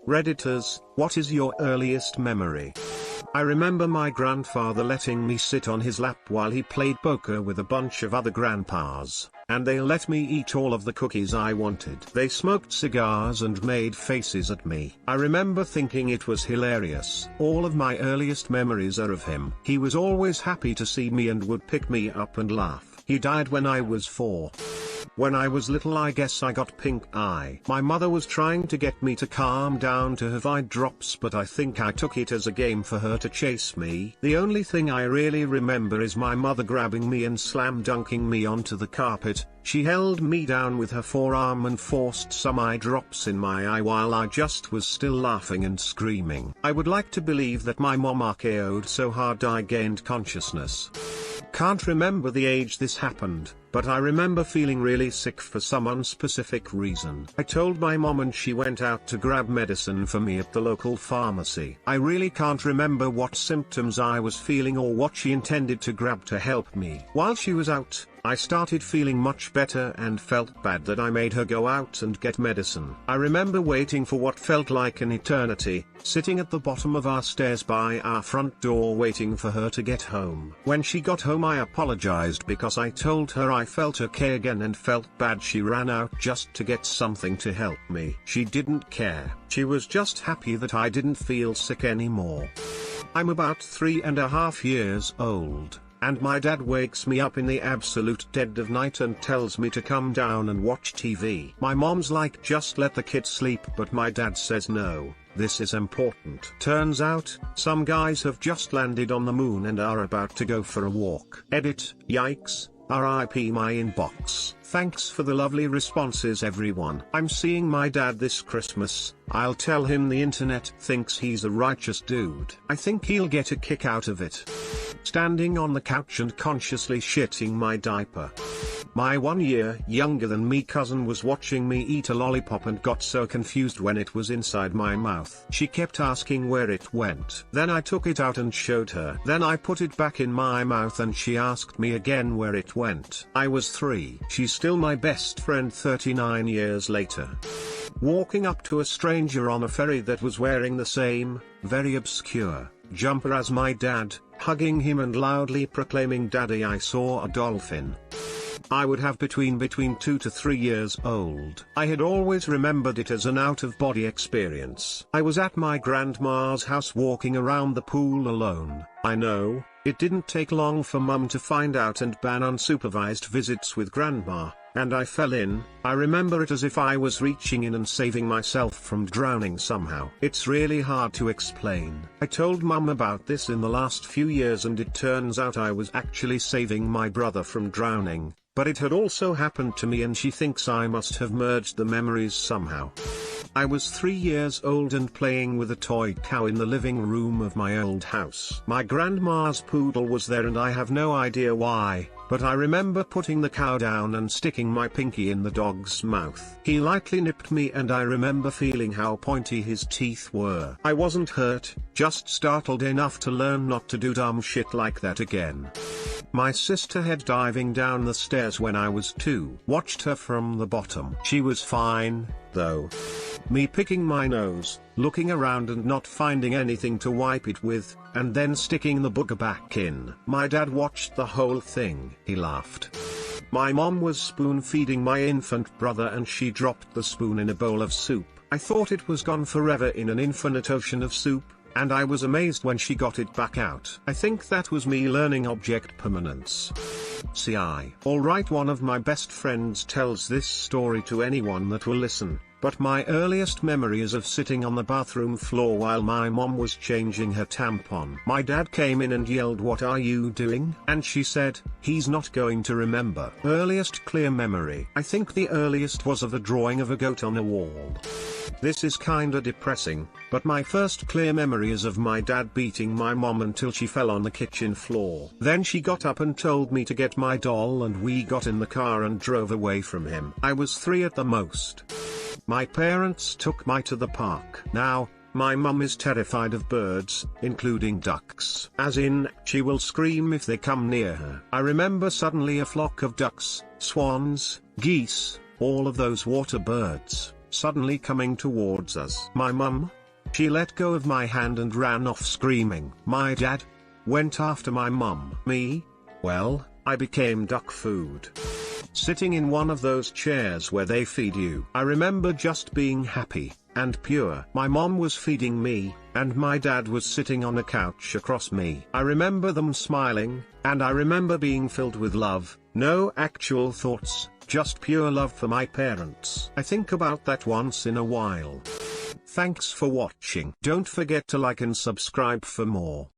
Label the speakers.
Speaker 1: Redditors, what is your earliest memory? I remember my grandfather letting me sit on his lap while he played poker with a bunch of other grandpas, and they let me eat all of the cookies I wanted. They smoked cigars and made faces at me. I remember thinking it was hilarious. All of my earliest memories are of him. He was always happy to see me and would pick me up and laugh. He died when I was 4. When I was little, I guess I got pink eye. My mother was trying to get me to calm down to have eye drops, but I think I took it as a game for her to chase me. The only thing I really remember is my mother grabbing me and slam dunking me onto the carpet. She held me down with her forearm and forced some eye drops in my eye while I just was still laughing and screaming. I would like to believe that my mom RKO'd so hard I gained consciousness. Can't remember the age this happened, but I remember feeling really sick for some unspecific reason. I told my mom and she went out to grab medicine for me at the local pharmacy. I really can't remember what symptoms I was feeling or what she intended to grab to help me. While she was out, I started feeling much better and felt bad that I made her go out and get medicine. I remember waiting for what felt like an eternity, sitting at the bottom of our stairs by our front door waiting for her to get home. When she got home, I apologized because I told her I felt okay again and felt bad. She ran out just to get something to help me. She didn't care. She was just happy that I didn't feel sick anymore. I'm about 3.5 years old. And my dad wakes me up in the absolute dead of night and tells me to come down and watch TV. My mom's like, just let the kid sleep, but my dad says no, this is important. Turns out, some guys have just landed on the moon and are about to go for a walk. Edit, yikes, RIP my inbox. Thanks for the lovely responses everyone. I'm seeing my dad this Christmas. I'll tell him the internet thinks he's a righteous dude. I think he'll get a kick out of it. Standing on the couch and consciously shitting my diaper. My 1 year younger than me cousin was watching me eat a lollipop and got so confused when it was inside my mouth. She kept asking where it went. Then I took it out and showed her. Then I put it back in my mouth and she asked me again where it went. I was 3. She's still my best friend 39 years later. Walking up to a stranger on a ferry that was wearing the same, very obscure, jumper as my dad, hugging him and loudly proclaiming, "Daddy, I saw a dolphin." I would have between 2 to 3 years old. I had always remembered it as an out-of-body experience. I was at my grandma's house walking around the pool alone. I know, it didn't take long for Mum to find out and ban unsupervised visits with grandma, and I fell in. I remember it as if I was reaching in and saving myself from drowning somehow. It's really hard to explain. I told Mum about this in the last few years and it turns out I was actually saving my brother from drowning. But it had also happened to me and she thinks I must have merged the memories somehow. I was 3 years old and playing with a toy cow in the living room of my old house. My grandma's poodle was there and I have no idea why, but I remember putting the cow down and sticking my pinky in the dog's mouth. He lightly nipped me and I remember feeling how pointy his teeth were. I wasn't hurt, just startled enough to learn not to do dumb shit like that again. My sister had diving down the stairs when I was 2. Watched her from the bottom. She was fine, though. Me picking my nose, looking around and not finding anything to wipe it with, and then sticking the booger back in. My dad watched the whole thing. He laughed. My mom was spoon feeding my infant brother and she dropped the spoon in a bowl of soup. I thought it was gone forever in an infinite ocean of soup, and I was amazed when she got it back out. I think that was me learning object permanence. Alright, one of my best friends tells this story to anyone that will listen. But my earliest memory is of sitting on the bathroom floor while my mom was changing her tampon. My dad came in and yelled, "What are you doing?" And she said, "He's not going to remember." Earliest clear memory. I think the earliest was of a drawing of a goat on a wall. This is kinda depressing, but my first clear memory is of my dad beating my mom until she fell on the kitchen floor. Then she got up and told me to get my doll and we got in the car and drove away from him. I was 3 at the most. My parents took me to the park. Now, my mum is terrified of birds, including ducks. As in, she will scream if they come near her. I remember suddenly a flock of ducks, swans, geese, all of those water birds. suddenly coming towards us. My mum? She let go of my hand and ran off screaming. My dad? Went after my mum. Me? Well, I became duck food. Sitting in one of those chairs where they feed you. I remember just being happy and pure. My mom was feeding me, and my dad was sitting on a couch across me. I remember them smiling, and I remember being filled with love, no actual thoughts, just pure love for my parents. I think about that once in a while. Thanks for watching. Don't forget to like and subscribe for more.